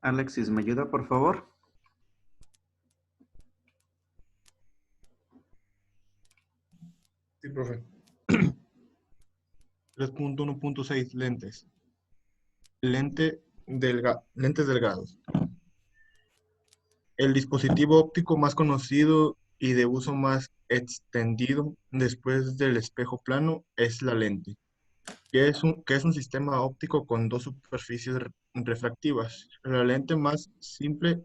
Alexis, ¿me ayuda, por favor? Sí, profe. 3.1.6 lentes. Lentes delgados. El dispositivo óptico más conocido y de uso más extendido después del espejo plano es la lente, que es un sistema óptico con dos superficies refractivas. La lente más simple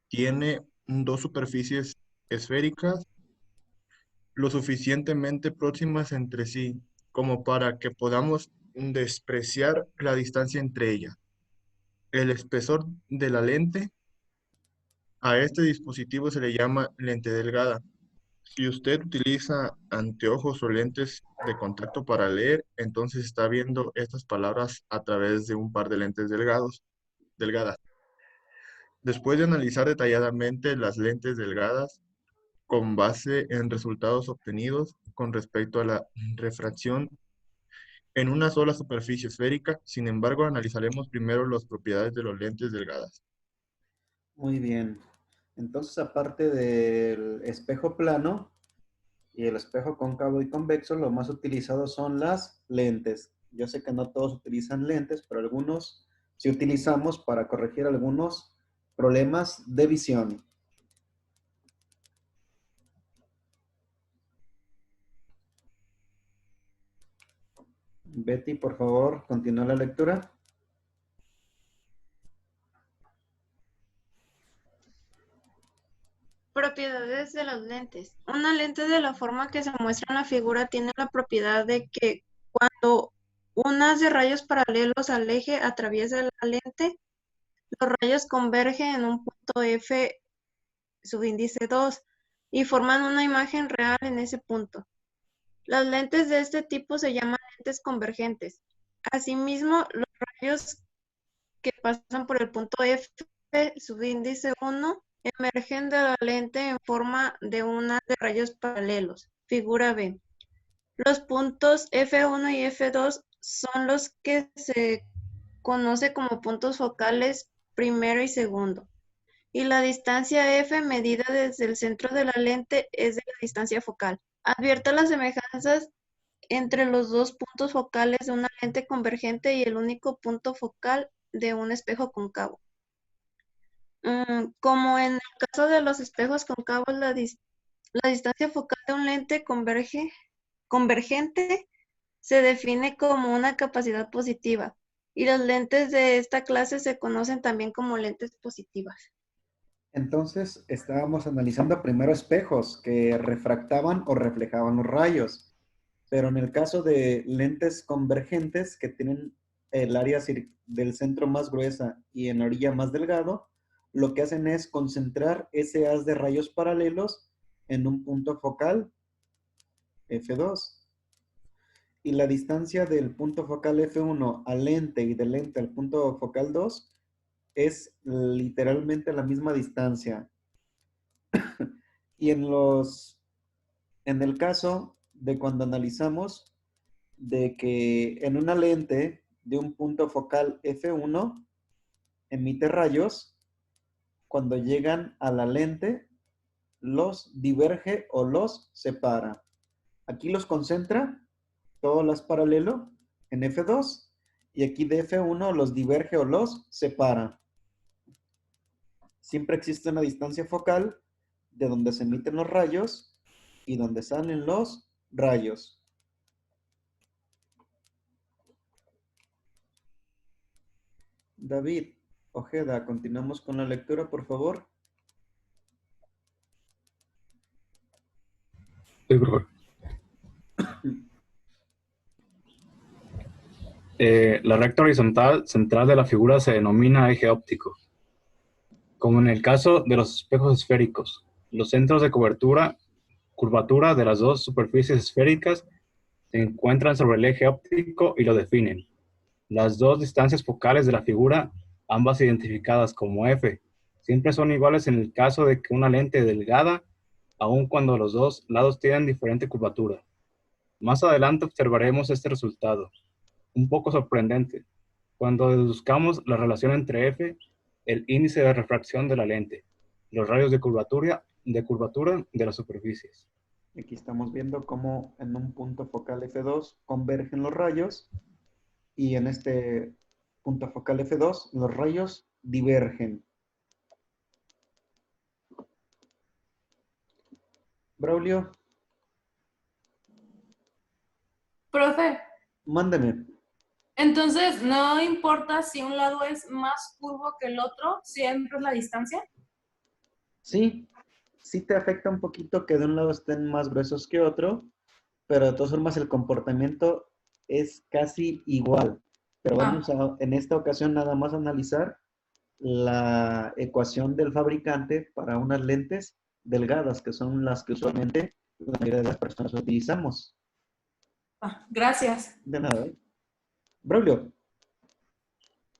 tiene dos superficies esféricas lo suficientemente próximas entre sí como para que podamos despreciar la distancia entre ellas. El espesor de la lente a este dispositivo se le llama lente delgada. Si usted utiliza anteojos o lentes de contacto para leer, entonces está viendo estas palabras a través de un par de lentes delgadas. Después de analizar detalladamente las lentes delgadas con base en resultados obtenidos con respecto a la refracción en una sola superficie esférica, sin embargo, analizaremos primero las propiedades de los lentes delgadas. Muy bien. Entonces, aparte del espejo plano y el espejo cóncavo y convexo, lo más utilizado son las lentes. Yo sé que no todos utilizan lentes, pero algunos sí utilizamos para corregir algunos problemas de visión. Betty, por favor, continúa la lectura. Propiedades de las lentes. Una lente de la forma que se muestra en la figura tiene la propiedad de que cuando un haz de rayos paralelos al eje atraviesa la lente, los rayos convergen en un punto F subíndice 2 y forman una imagen real en ese punto. Las lentes de este tipo se llaman lentes convergentes. Asimismo, los rayos que pasan por el punto F subíndice 1 emergen de la lente en forma de un haz de rayos paralelos. Figura B. Los puntos F1 y F2 son los que se conoce como puntos focales primero y segundo. Y la distancia F medida desde el centro de la lente es de la distancia focal. Advierta las semejanzas entre los dos puntos focales de una lente convergente y el único punto focal de un espejo cóncavo. Como en el caso de los espejos cóncavos, la distancia focal de un lente convergente se define como una capacidad positiva, y las lentes de esta clase se conocen también como lentes positivas. Entonces, estábamos analizando primero espejos que refractaban o reflejaban los rayos. Pero en el caso de lentes convergentes que tienen el área del centro más gruesa y en la orilla más delgado, lo que hacen es concentrar ese haz de rayos paralelos en un punto focal F2. Y la distancia del punto focal F1 al lente y del lente al punto focal 2 es literalmente la misma distancia. Y en el caso de cuando analizamos de que en una lente de un punto focal F1 emite rayos, cuando llegan a la lente los diverge o los separa. Aquí los concentra, todos los paralelo en F2 y aquí de F1 los diverge o los separa. Siempre existe una distancia focal de donde se emiten los rayos y donde salen los rayos. David Ojeda, continuamos con la lectura, por favor. Sí, profe. La recta horizontal central de la figura se denomina eje óptico. Como en el caso de los espejos esféricos, los centros de curvatura de las dos superficies esféricas se encuentran sobre el eje óptico y lo definen. Las dos distancias focales de la figura, ambas identificadas como F, siempre son iguales en el caso de que una lente delgada, aun cuando los dos lados tienen diferente curvatura. Más adelante observaremos este resultado, un poco sorprendente, cuando deduzcamos la relación entre F el índice de refracción de la lente, los rayos de curvatura de las superficies. Aquí estamos viendo cómo en un punto focal F2 convergen los rayos y en este punto focal F2 los rayos divergen. Braulio, Profe, mándeme. entonces no importa si un lado es más curvo que el otro, siempre es la distancia. Sí, sí te afecta un poquito que de un lado estén más gruesos que otro, pero de todas formas el comportamiento es casi igual. Pero vamos a, en esta ocasión nada más analizar la ecuación del fabricante para unas lentes delgadas, que son las que usualmente la mayoría de las personas utilizamos. Gracias. De nada. Braulio,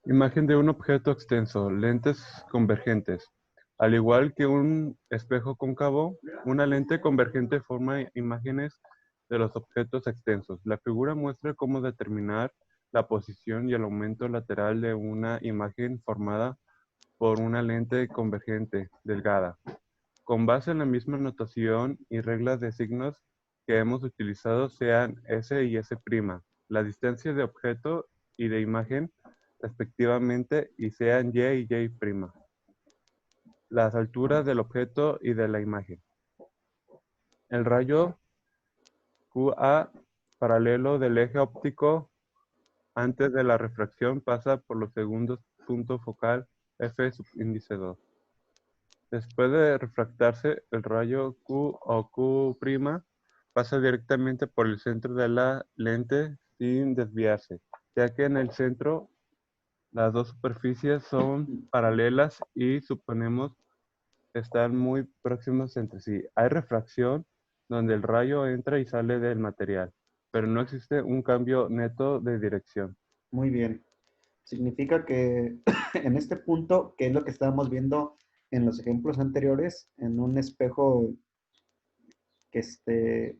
Imagen de un objeto extenso, lentes convergentes. Al igual que un espejo cóncavo, una lente convergente forma imágenes de los objetos extensos. La figura muestra cómo determinar la posición y el aumento lateral de una imagen formada por una lente convergente delgada. Con base en la misma notación y reglas de signos que hemos utilizado, sean S y S', la distancia de objeto y de imagen respectivamente, y sean Y y Y', las alturas del objeto y de la imagen. El rayo QA paralelo del eje óptico antes de la refracción pasa por los segundos punto focal F subíndice 2. Después de refractarse, el rayo Q o Q' pasa directamente por el centro de la lente sin desviarse, ya que en el centro las dos superficies son paralelas y suponemos están muy próximas entre sí. Hay refracción donde el rayo entra y sale del material, pero no existe un cambio neto de dirección. muy bien. Significa que en este punto, que es lo que estábamos viendo en los ejemplos anteriores, en un espejo que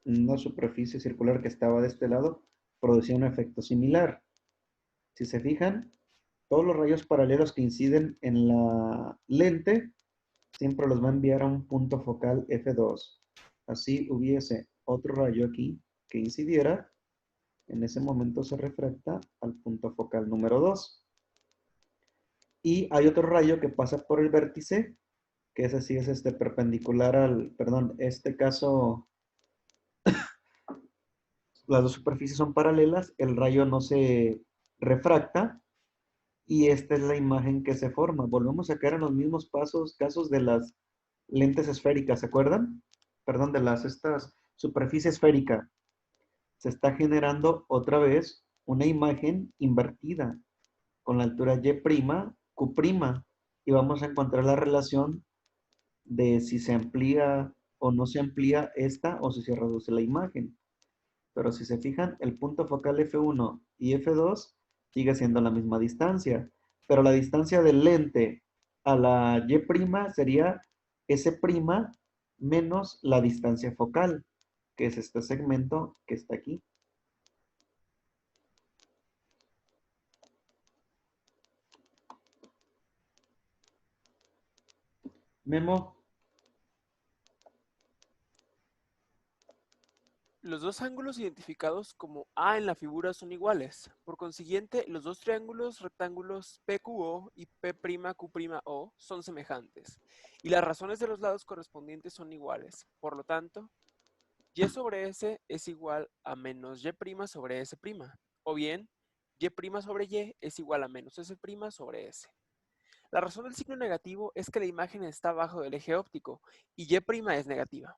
una superficie circular que estaba de este lado, producía un efecto similar. Si se fijan, todos los rayos paralelos que inciden en la lente siempre los va a enviar a un punto focal F2. Así hubiese otro rayo aquí que incidiera, en ese momento se refracta al punto focal número 2. Y hay otro rayo que pasa por el vértice, que ese sí es perpendicular perdón, este caso, las dos superficies son paralelas, el rayo no se refracta, y esta es la imagen que se forma. Volvemos a caer en los mismos casos de las lentes esféricas, ¿se acuerdan? Perdón, de estas superficie esférica. Se está generando otra vez una imagen invertida con la altura Y', Q', y vamos a encontrar la relación de si se amplía o no se amplía esta o si se reduce la imagen. Pero si se fijan, el punto focal F1 y F2 sigue siendo la misma distancia, pero la distancia del lente a la Y' sería S' menos la distancia focal, que es este segmento que está aquí. Memo, Los dos ángulos identificados como A en la figura son iguales. Por consiguiente, los dos triángulos rectángulos PQO y P'Q'O son semejantes, y las razones de los lados correspondientes son iguales. Por lo tanto, Y sobre S es igual a menos Y' sobre S', o bien, Y' sobre Y es igual a menos S' sobre S. La razón del signo negativo es que la imagen está abajo del eje óptico y Y' es negativa.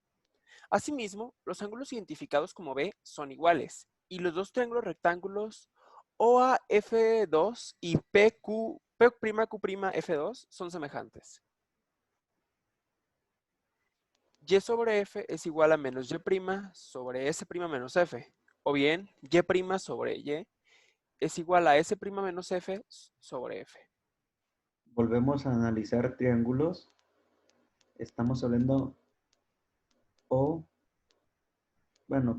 Asimismo, los ángulos identificados como B son iguales, y los dos triángulos rectángulos OAF2 y P'Q'F2 son semejantes. Y sobre F es igual a menos Y' sobre S' menos F, o bien Y' sobre Y es igual a S' menos F sobre F. volvemos a analizar triángulos. Estamos hablando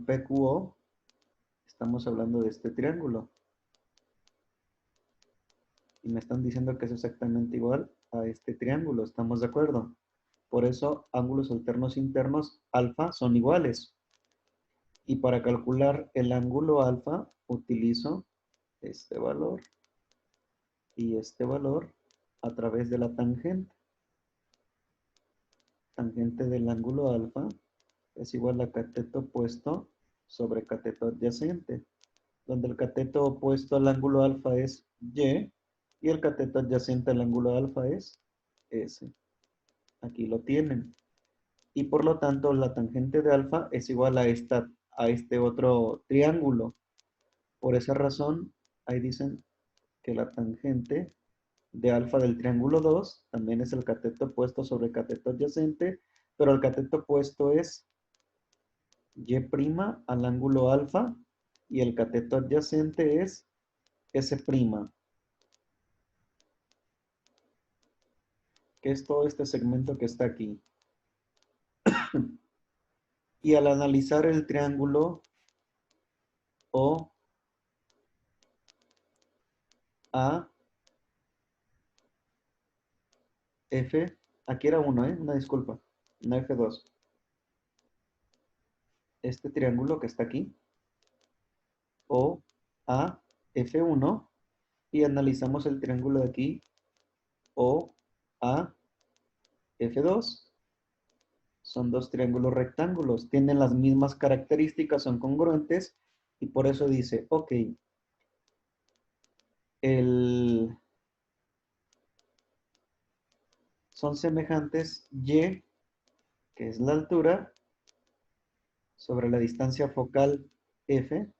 PQO, estamos hablando de este triángulo. Y me están diciendo que es exactamente igual a este triángulo. ¿Estamos de acuerdo? Por eso, ángulos alternos internos alfa son iguales. Y para calcular el ángulo alfa, utilizo este valor y este valor a través de la tangente. Tangente del ángulo alfa es igual a cateto opuesto sobre cateto adyacente, donde el cateto opuesto al ángulo alfa es y el cateto adyacente al ángulo alfa es s. Aquí lo tienen. Y por lo tanto, la tangente de alfa es igual a este otro triángulo. Por esa razón, ahí dicen que la tangente de alfa del triángulo 2 también es el cateto opuesto sobre cateto adyacente, pero el cateto opuesto es y' al ángulo alfa y el cateto adyacente es s', que es todo este segmento que está aquí. Y al analizar el triángulo OAF, aquí era uno, una disculpa, no F2. Este triángulo que está aquí, OAF1, y analizamos el triángulo de aquí, OAF2. Son dos triángulos rectángulos, tienen las mismas características, son congruentes, y por eso dice, ok, son semejantes y, que es la altura, sobre la distancia focal F,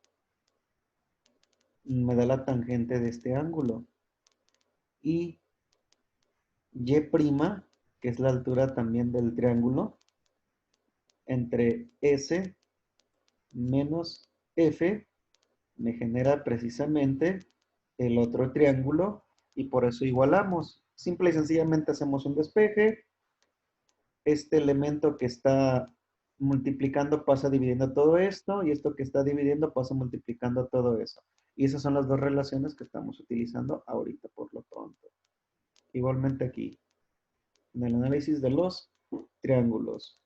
me da la tangente de este ángulo. Y y', que es la altura también del triángulo, entre S menos F, me genera precisamente el otro triángulo y por eso igualamos. Simple y sencillamente hacemos un despeje. Este elemento que está multiplicando pasa dividiendo todo esto y esto que está dividiendo pasa multiplicando todo eso. Y esas son las dos relaciones que estamos utilizando ahorita por lo pronto. Igualmente aquí, en el análisis de los triángulos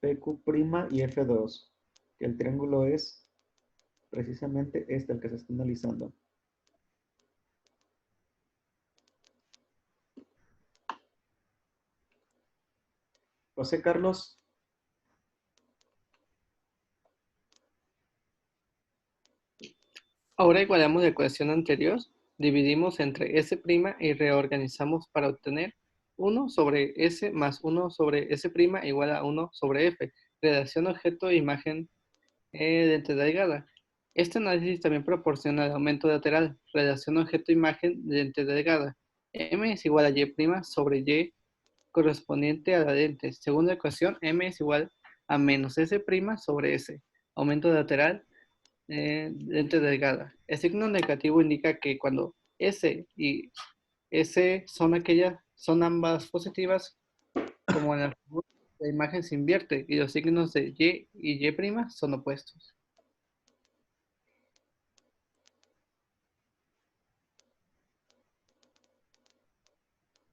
PQ' y F2, que el triángulo es precisamente este el que se está analizando. José Carlos. Ahora igualamos la ecuación anterior, dividimos entre S' y reorganizamos para obtener 1 sobre S más 1 sobre S' igual a 1 sobre F, relación objeto-imagen dentro delgada. Este análisis también proporciona el aumento lateral, relación objeto-imagen dentro delgada. M es igual a Y' sobre Y correspondiente a la lente. Según la ecuación, M es igual a menos S' sobre S. Aumento lateral, lente delgada. El signo negativo indica que cuando S y S son ambas positivas, como en la imagen se invierte y los signos de Y y Y' son opuestos.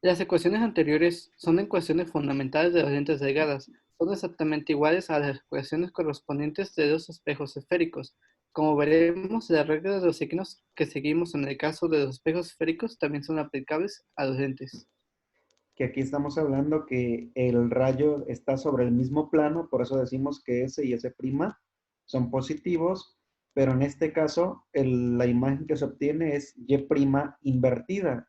Las ecuaciones anteriores son ecuaciones fundamentales de las lentes delgadas. Son exactamente iguales a las ecuaciones correspondientes de los espejos esféricos. Como veremos, las reglas de los signos que seguimos en el caso de los espejos esféricos también son aplicables a los lentes. Que aquí estamos hablando que el rayo está sobre el mismo plano, por eso decimos que S y S' son positivos, pero en este caso la imagen que se obtiene es Y' invertida.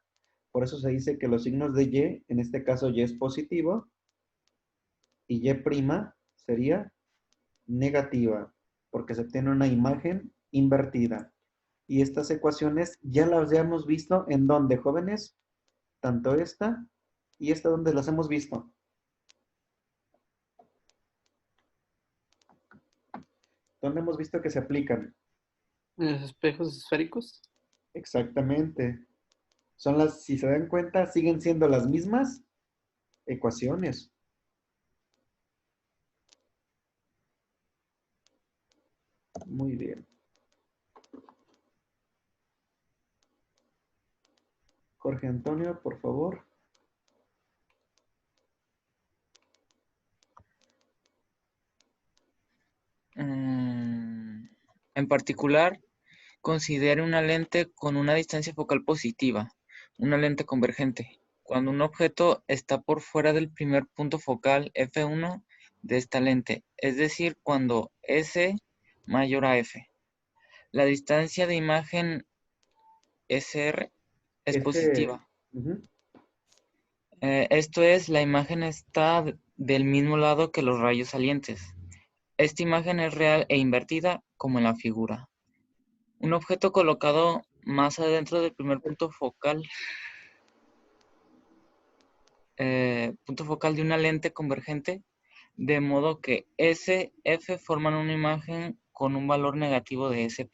Por eso se dice que los signos de Y, en este caso Y es positivo, y Y' sería negativa, porque se obtiene una imagen invertida. Y estas ecuaciones ya las hemos visto en donde, jóvenes, tanto esta y esta donde las hemos visto. ¿Dónde hemos visto que se aplican? En los espejos esféricos. Exactamente. Son las, si se dan cuenta, siguen siendo las mismas ecuaciones. Muy bien. Jorge Antonio, por favor. En particular, considere una lente con una distancia focal positiva, una lente convergente, cuando un objeto está por fuera del primer punto focal f1 de esta lente, es decir, cuando S mayor a F. La distancia de imagen SR es positiva. Ujú. Esto es, la imagen está del mismo lado que los rayos salientes. Esta imagen es real e invertida, como en la figura. Un objeto colocado más adentro del primer punto focal de una lente convergente, de modo que S, F forman una imagen con un valor negativo de S'.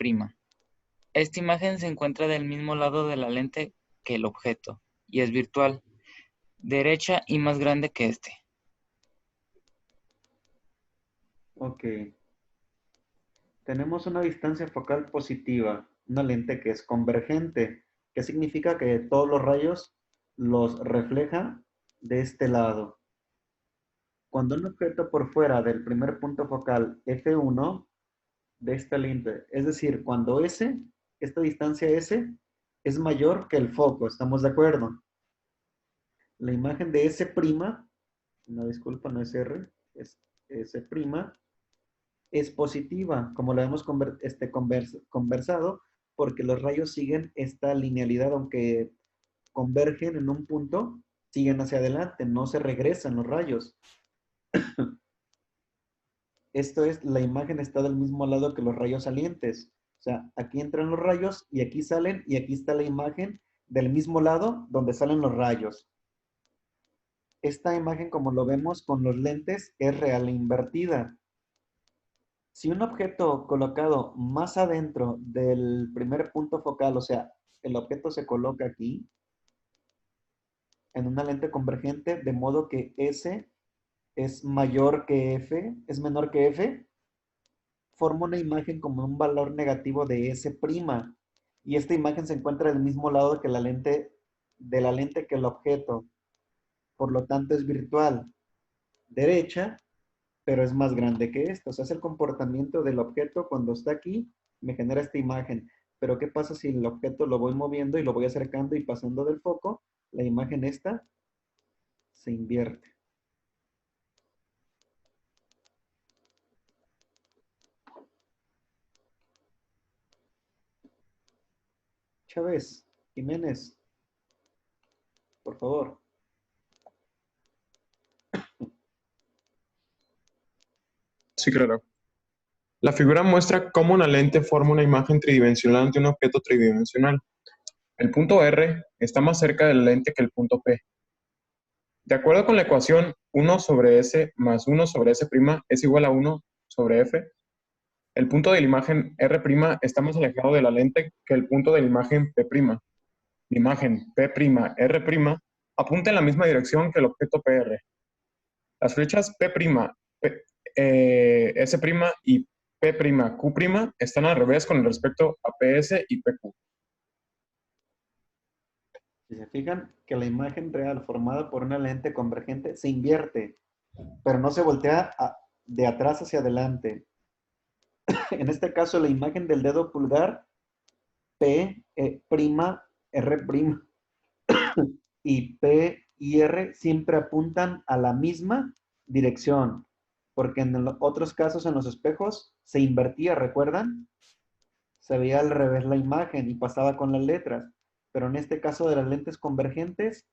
Esta imagen se encuentra del mismo lado de la lente que el objeto, y es virtual, derecha y más grande que este. Ok. Tenemos una distancia focal positiva, una lente que es convergente, que significa que todos los rayos los refleja de este lado. Cuando un objeto por fuera del primer punto focal F1 de esta lente, es decir, cuando esta distancia S es mayor que el foco, ¿estamos de acuerdo? La imagen de S', no, disculpa, no es R, es S', es positiva, como lo hemos conversado, porque los rayos siguen esta linealidad, aunque convergen en un punto, siguen hacia adelante, no se regresan los rayos. Esto es, la imagen está del mismo lado que los rayos salientes. O sea, aquí entran los rayos y aquí salen, y aquí está la imagen del mismo lado donde salen los rayos. Esta imagen, como lo vemos con los lentes, es real e invertida. Si un objeto colocado más adentro del primer punto focal, o sea, el objeto se coloca aquí, en una lente convergente, de modo que S es mayor que F, es menor que F, forma una imagen como un valor negativo de S', y esta imagen se encuentra del mismo lado que de la lente que el objeto, por lo tanto es virtual, derecha, pero es más grande que esto. O sea, es el comportamiento del objeto cuando está aquí, me genera esta imagen. Pero ¿qué pasa si el objeto lo voy moviendo y lo voy acercando y pasando del foco? La imagen esta se invierte. Chávez, Jiménez, por favor. Sí, claro. La figura muestra cómo una lente forma una imagen tridimensional ante un objeto tridimensional. El punto R está más cerca de la lente que el punto P. De acuerdo con la ecuación 1 sobre S más 1 sobre S' es igual a 1 sobre F, el punto de la imagen R' está más alejado de la lente que el punto de la imagen P'. La imagen P'R' apunta en la misma dirección que el objeto PR. Las flechas P', S' y P'Q' están al revés con respecto a PS y PQ. Si se fijan que la imagen real formada por una lente convergente se invierte, pero no se voltea de atrás hacia adelante. En este caso, la imagen del dedo pulgar, P', R' y P y R siempre apuntan a la misma dirección, porque en otros casos en los espejos se invertía, ¿recuerdan? Se veía al revés la imagen y pasaba con las letras, pero en este caso de las lentes convergentes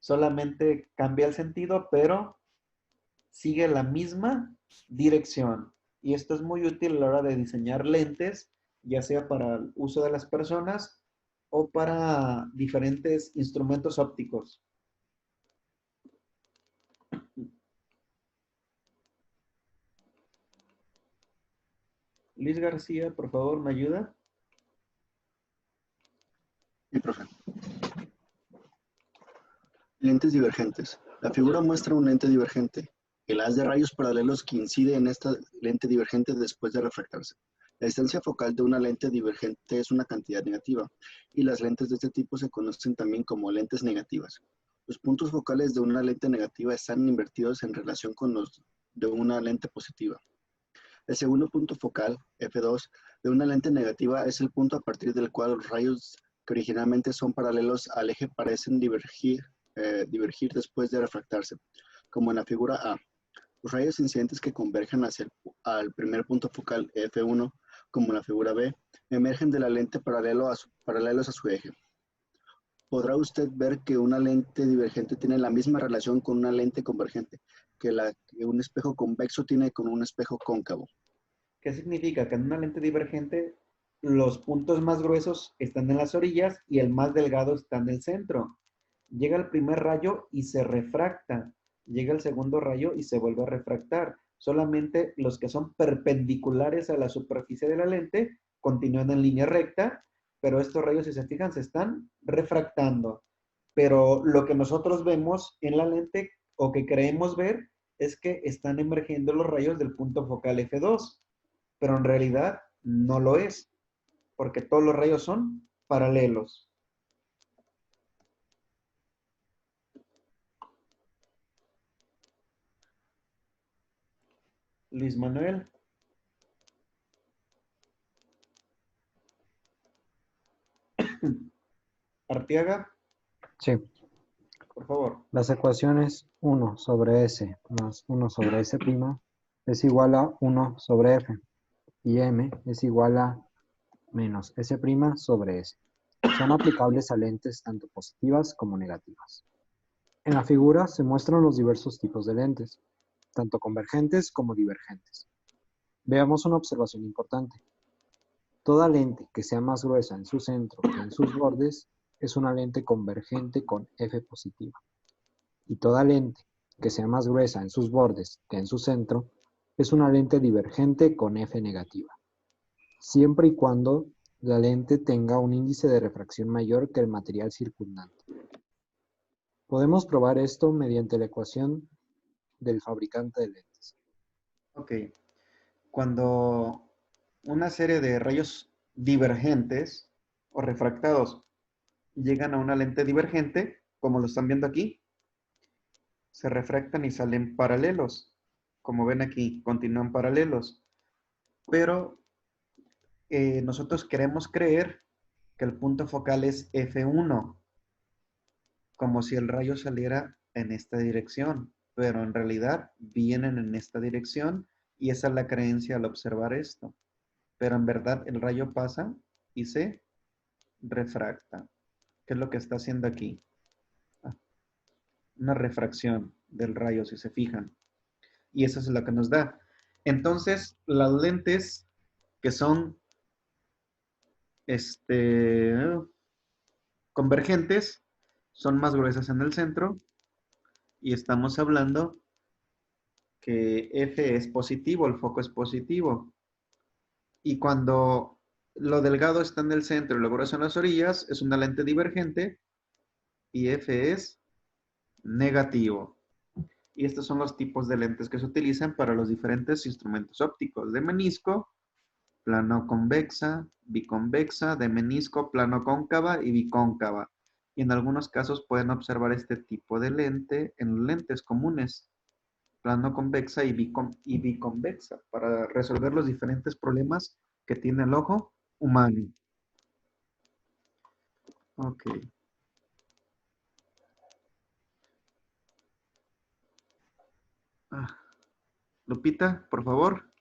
solamente cambia el sentido, pero sigue la misma dirección. Y esto es muy útil a la hora de diseñar lentes, ya sea para el uso de las personas o para diferentes instrumentos ópticos. Luis García, por favor, ¿me ayuda? Sí, profe. Lentes divergentes. La figura muestra un lente divergente. El haz de rayos paralelos que incide en esta lente divergente después de refractarse. La distancia focal de una lente divergente es una cantidad negativa, y las lentes de este tipo se conocen también como lentes negativas. Los puntos focales de una lente negativa están invertidos en relación con los de una lente positiva. El segundo punto focal, F2, de una lente negativa es el punto a partir del cual los rayos que originalmente son paralelos al eje parecen divergir después de refractarse, como en la figura A. Los rayos incidentes que convergen hacia al primer punto focal F1, como en la figura B, emergen de la lente paralelos a su eje. Podrá usted ver que una lente divergente tiene la misma relación con una lente convergente que la que un espejo convexo tiene con un espejo cóncavo. ¿Qué significa? Que en una lente divergente los puntos más gruesos están en las orillas y el más delgado está en el centro. Llega el primer rayo y se refracta. Llega el segundo rayo y se vuelve a refractar. Solamente los que son perpendiculares a la superficie de la lente continúan en línea recta, pero estos rayos, si se fijan, se están refractando. Pero lo que nosotros vemos en la lente o que creemos ver es que están emergiendo los rayos del punto focal F2, pero en realidad no lo es, porque todos los rayos son paralelos. Luis Manuel. Arteaga, Sí. por favor. Las ecuaciones 1 sobre S más 1 sobre S' es igual a 1 sobre F y M es igual a menos S' sobre S. Son aplicables a lentes tanto positivas como negativas. En la figura se muestran los diversos tipos de lentes, tanto convergentes como divergentes. Veamos una observación importante. Toda lente que sea más gruesa en su centro que en sus bordes es una lente convergente con F positiva. Y toda lente que sea más gruesa en sus bordes que en su centro es una lente divergente con F negativa, siempre y cuando la lente tenga un índice de refracción mayor que el material circundante. Podemos probar esto mediante la ecuación del fabricante de lentes. Ok. Cuando una serie de rayos divergentes o refractados llegan a una lente divergente, como lo están viendo aquí, se refractan y salen paralelos. Como ven aquí, continúan paralelos. Pero nosotros queremos creer que el punto focal es F1, como si el rayo saliera en esta dirección, pero en realidad vienen en esta dirección y esa es la creencia al observar esto. Pero en verdad el rayo pasa y se refracta. ¿Qué es lo que está haciendo aquí? Una refracción del rayo, si se fijan. Y eso es lo que nos da. Entonces, las lentes que son convergentes son más gruesas en el centro y estamos hablando que F es positivo, el foco es positivo. Y cuando lo delgado está en el centro y lo grueso en las orillas, es una lente divergente y F es negativo. Y estos son los tipos de lentes que se utilizan para los diferentes instrumentos ópticos. De menisco, plano convexa, biconvexa, de menisco, plano cóncava y bicóncava. Y en algunos casos pueden observar este tipo de lente en lentes comunes, plano convexa y biconvexa, para resolver los diferentes problemas que tiene el ojo humano. Ok. Lupita, por favor.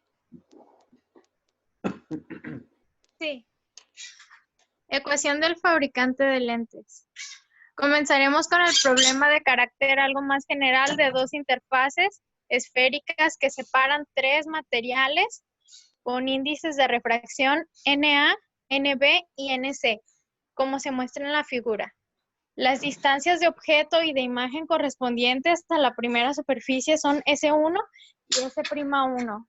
Sí. Ecuación del fabricante de lentes. Comenzaremos con el problema de carácter algo más general de dos interfaces esféricas que separan tres materiales con índices de refracción Na, Nb y Nc, como se muestra en la figura. Las distancias de objeto y de imagen correspondientes a la primera superficie son S1 y S'1.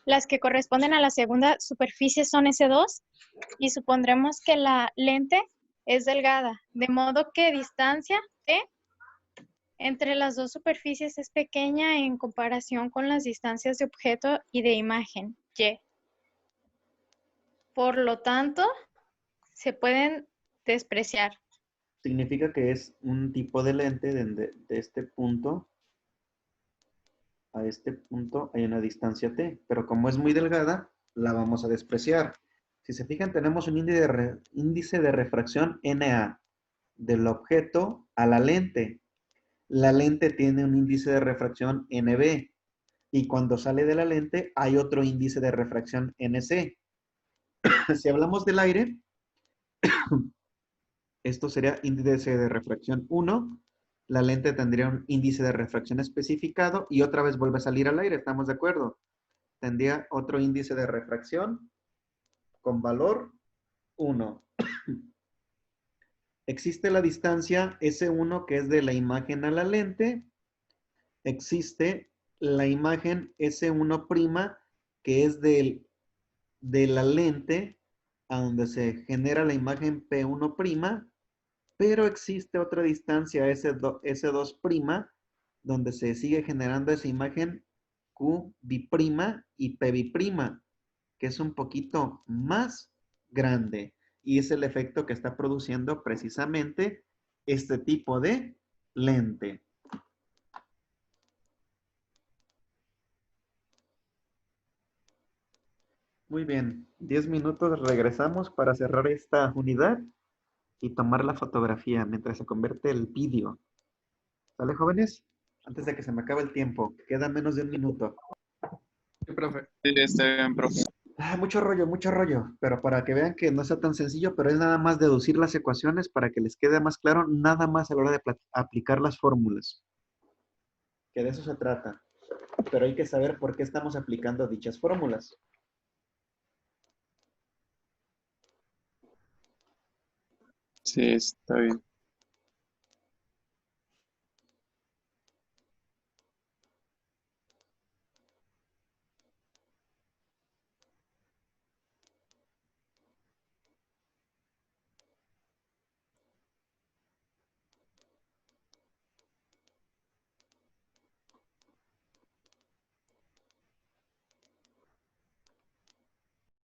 Las que corresponden a la segunda superficie son S2 y supondremos que la lente es delgada, de modo que distancia T entre las dos superficies es pequeña en comparación con las distancias de objeto y de imagen, y. Por lo tanto, se pueden despreciar. Significa que es un tipo de lente de este punto a este punto hay una distancia t, pero como es muy delgada, la vamos a despreciar. Si se fijan, tenemos un índice de refracción NA del objeto a la lente. La lente tiene un índice de refracción NB y cuando sale de la lente hay otro índice de refracción NC. Si hablamos del aire, esto sería índice de refracción 1. La lente tendría un índice de refracción especificado y otra vez vuelve a salir al aire, ¿estamos de acuerdo? Tendría otro índice de refracción con valor 1. Existe la distancia S1 que es de la imagen a la lente. Existe la imagen S1' que es de la lente a donde se genera la imagen P1', pero existe otra distancia S2' donde se sigue generando esa imagen Q' y P', que es un poquito más grande. Y es el efecto que está produciendo precisamente este tipo de lente. Muy bien, 10 minutos, regresamos para cerrar esta unidad y tomar la fotografía mientras se convierte el vídeo. ¿Sale, jóvenes? Antes de que se me acabe el tiempo, queda menos de un minuto. Sí, profe. Sí, está bien, profe. Mucho rollo, pero para que vean que no está tan sencillo, pero es nada más deducir las ecuaciones para que les quede más claro, nada más a la hora de aplicar las fórmulas. Que de eso se trata. Pero hay que saber por qué estamos aplicando dichas fórmulas. Sí, está bien.